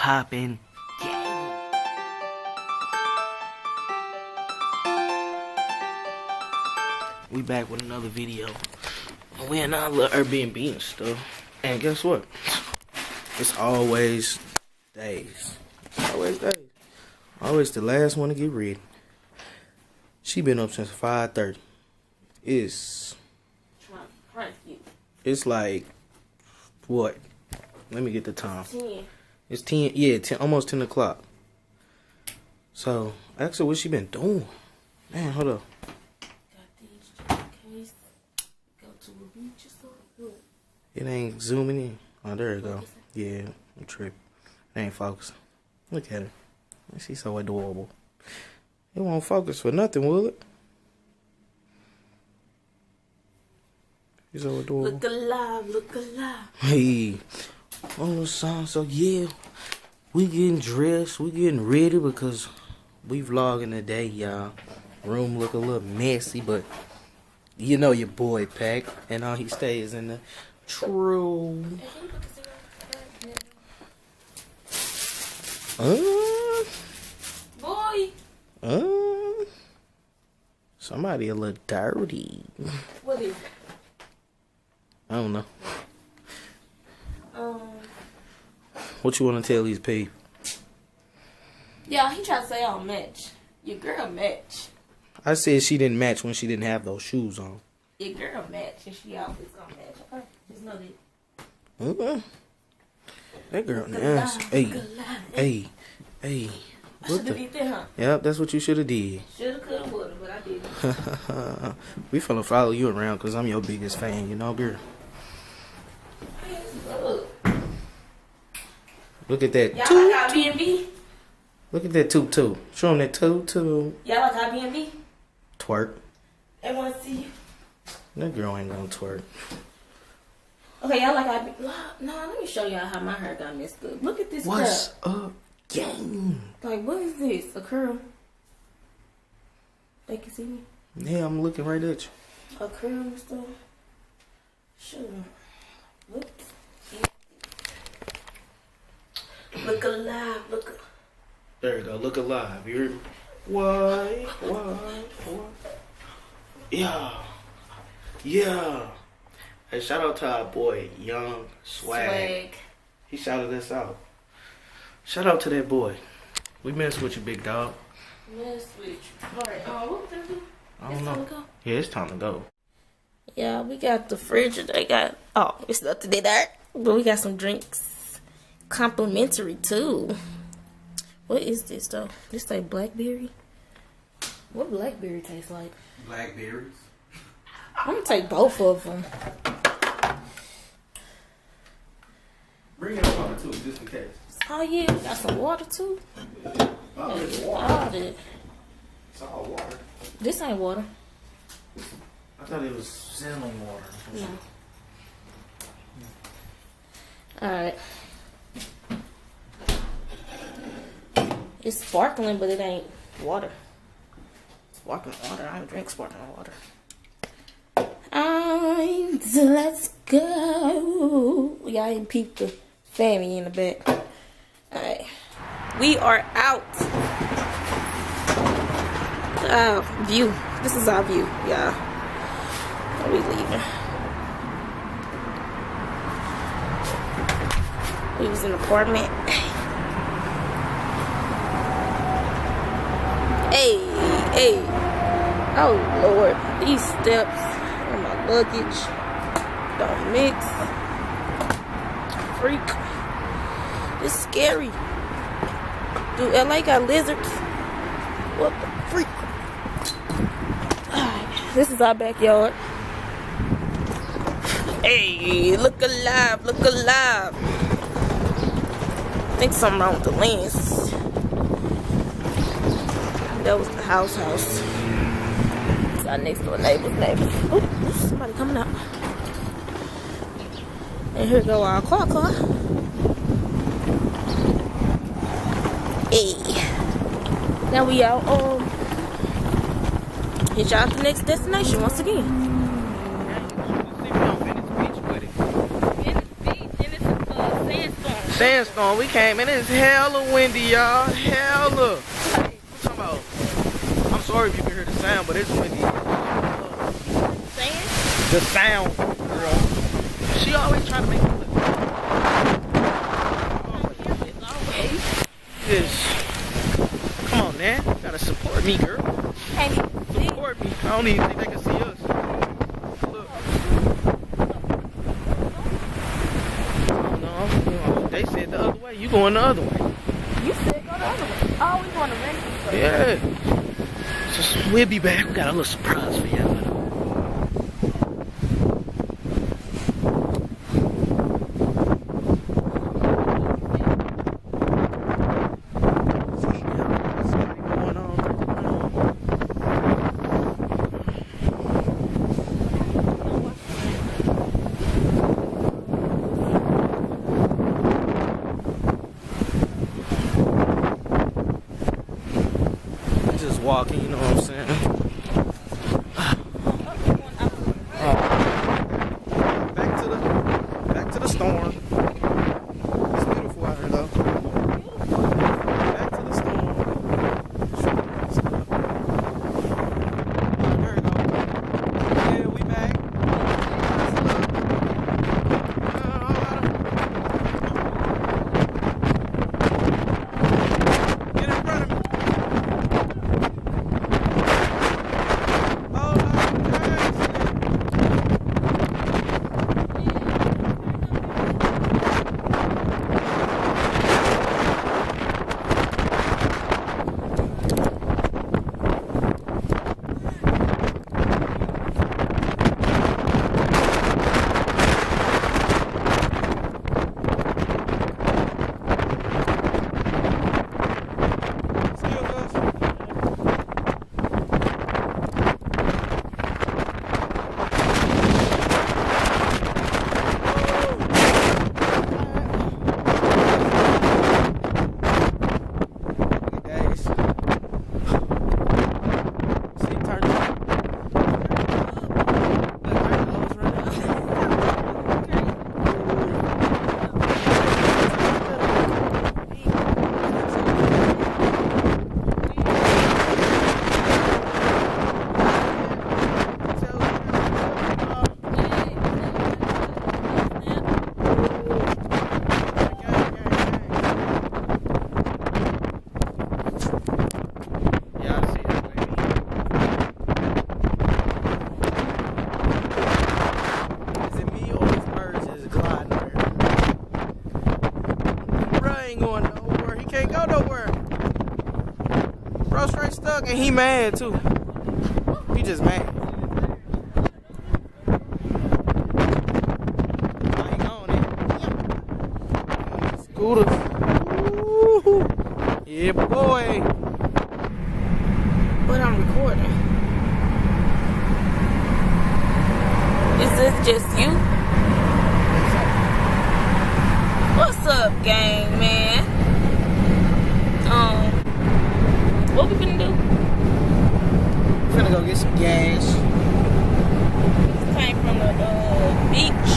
poppin'? Yeah. We back with another video. We in our little Airbnb and stuff. And guess what? It's always days. Always days. Always the last one to get ready. She been up since 5:30. It's like what? Let me get the time. 10. It's 10. Yeah, 10. Almost 10 o'clock. So ask her what she been doing. Man, hold up. Got these just in case. Go to a beach or something. It ain't zooming in. Oh, there it go. Yeah, I'm tripping. It ain't focusing. Look at her. She's so adorable. It won't focus for nothing, will it? She's so adorable. Look alive, look alive. Hey, on the song. So yeah, we getting dressed, we getting ready because we vlogging today, y'all. Room look a little messy, but you know your boy Pack, and all he stays in the true. Boy. Somebody a little dirty. What is it? I don't know. What you want to tell these people? Yeah, he tried to say I don't match. Your girl match. I said she didn't match when she didn't have those shoes on. Your girl match, and she always gonna match. Okay, just know that. Okay. That girl nice. Hey. I should have did that, huh? Yep, that's what you should have did. Shoulda, coulda, woulda, but I didn't. We finna follow you around because I'm your biggest fan, you know, girl. Look at that. Y'all like Airbnb? Look at that toot. Show them that toot. Y'all like Airbnb? Twerk. They want to see you. That girl ain't gonna twerk. Okay, y'all like Airbnb? No, let me show y'all how my hair got messed up. Look at this What's curl. up, gang? Like, what is this? A curl? They can see me? Yeah, I'm looking right at you. A curl and stuff? Sure. Look. Look alive, look. There you go. Look alive. You heard me? Why? Yeah. Hey, shout out to our boy, Young Swag. He shouted us out. Shout out to that boy. We mess with you, big dog. Mess with you. Alright, what was that do? I don't know. Yeah, it's time to go. Yeah, we got the fridge. They got, it's nothing in there. But we got some drinks. Complimentary, too. What is this, though? This like blackberry? What blackberry tastes like? Blackberries. I'm gonna take both of them. Bring it water, too, just in case. Oh, yeah. We got some water, too. Oh, it's water. It's all water. This ain't water. I thought it was cinnamon water. No. Alright. It's sparkling, but it ain't water. Sparkling water. I don't drink sparkling water. Alright, so let's go. Y'all ain't peeped the family in the back. Alright. We are out. View. This is our view, y'all. We leaving. We was in an apartment. Hey. Oh, Lord. These steps and my luggage don't mix. Freak. It's scary. Dude, LA got lizards. What the freak? Alright, this is our backyard. Hey, look alive, look alive. I think something wrong with the lens. That was the house. It's our next door neighbor's neighbor. Oh, there's somebody coming out. And here go our car. Hey. Now we out. Hit y'all at the next destination once again. sandstorm. We came and it's hella windy, y'all. Hella. I'm talking about. I'm sorry if you can hear the sound, but it's windy. The sound, girl. She always trying to make me look. Yes. Come on, man. You gotta support me, girl. Support me. I don't even think they can see us. Look. No, they said the other way. You going the other way. You said go the other way. Oh, we going to Mexico. Yeah. So we'll be back. We got a little surprise for y'all. Walking, you know what I'm saying? Back to the storm. It's beautiful out here though. Back to the storm. There we go. Yeah, we back. Get in front of me. Bro straight stuck and he mad too. He just mad. I ain't on it. Scooter. Ooh. Yeah, boy. But I'm recording. Is this just you? What's up, gang, man? What we finna do? Finna go get some gas. Just came from the beach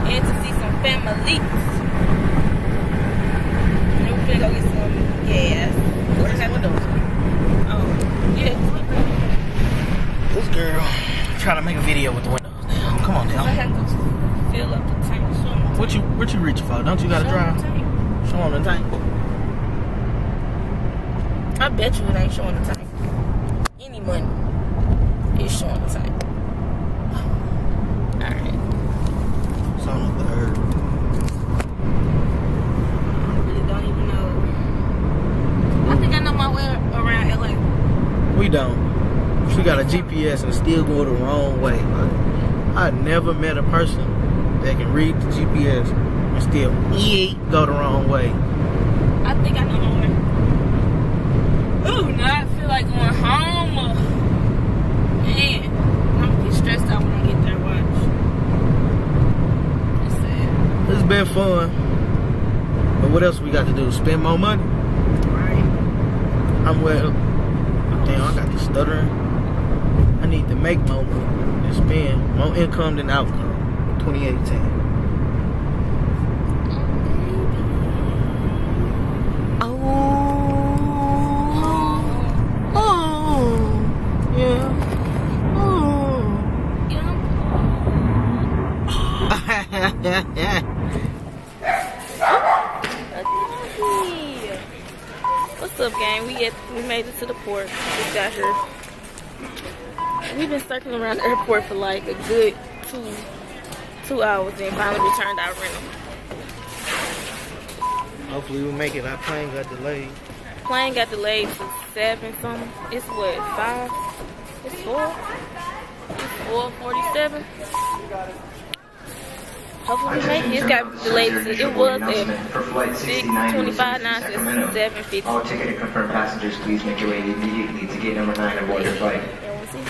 and to see some families. And we finna go get some gas. Where's the windows? Oh, yeah. This girl trying to make a video with the windows down. Come on I now. have to fill up the tank. What you reaching for? Don't you gotta drive? Show on the tank. I bet you it ain't showing the tank. Any money is showing the tank. Alright. It's on the third. I really don't even know. I think I know my way around LA. We don't. She got a GPS and still go the wrong way. Like, I never met a person that can read the GPS and still go the wrong way. I think I know my way. Ooh, now I feel like going home. Man, I'm gonna get stressed out when I get there. Watch. It's sad. It's been fun. But what else we got to do? Spend more money? Right. I'm well. Damn, I got the stuttering. I need to make more money and spend more income than outcome. 2018. What's up, gang? We made it to the port. Just got here. We've been circling around the airport for like a good two hours and finally returned our rental. Hopefully we make it. Our plane got delayed. Plane got delayed to 7 something. It's what, 5? It's 4? It's 4:47. Hopefully we make it. It got delayed to, it was at 6:25, now it's at 7:50. All ticket and confirmed passengers, please make your way immediately to gate number 9 and board your flight.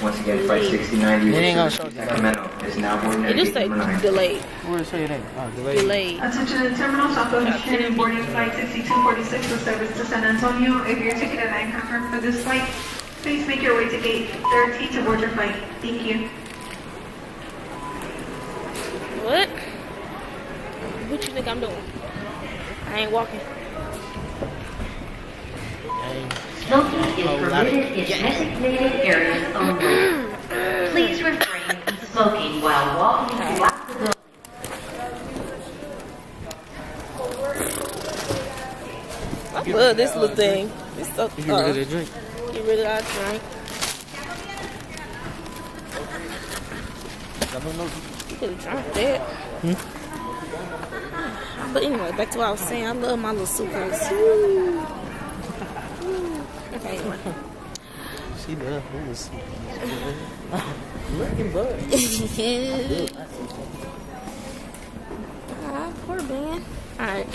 Once again, flight 6090 Sacramento is now boarding at It just gate say number 9. delayed. Where did it say that? Oh, delayed. Delayed. Attention to the terminal, South Ocean boarding flight 6246 with service to San Antonio. If your ticket is not confirmed for this flight, please make your way to gate 13 to board your flight. Thank you. What? What you think I'm doing? I ain't walking. Smoking is permitted in designated areas only. Please refrain from smoking while walking throughout the building. I love this little thing. It's so You get rid of that drink. Get rid of our drink. You could have drunk that. But anyway, back to what I was saying. I love my little suitcase. Woo. Okay, anyway. She does. Looking bud. Poor Ben. Alright.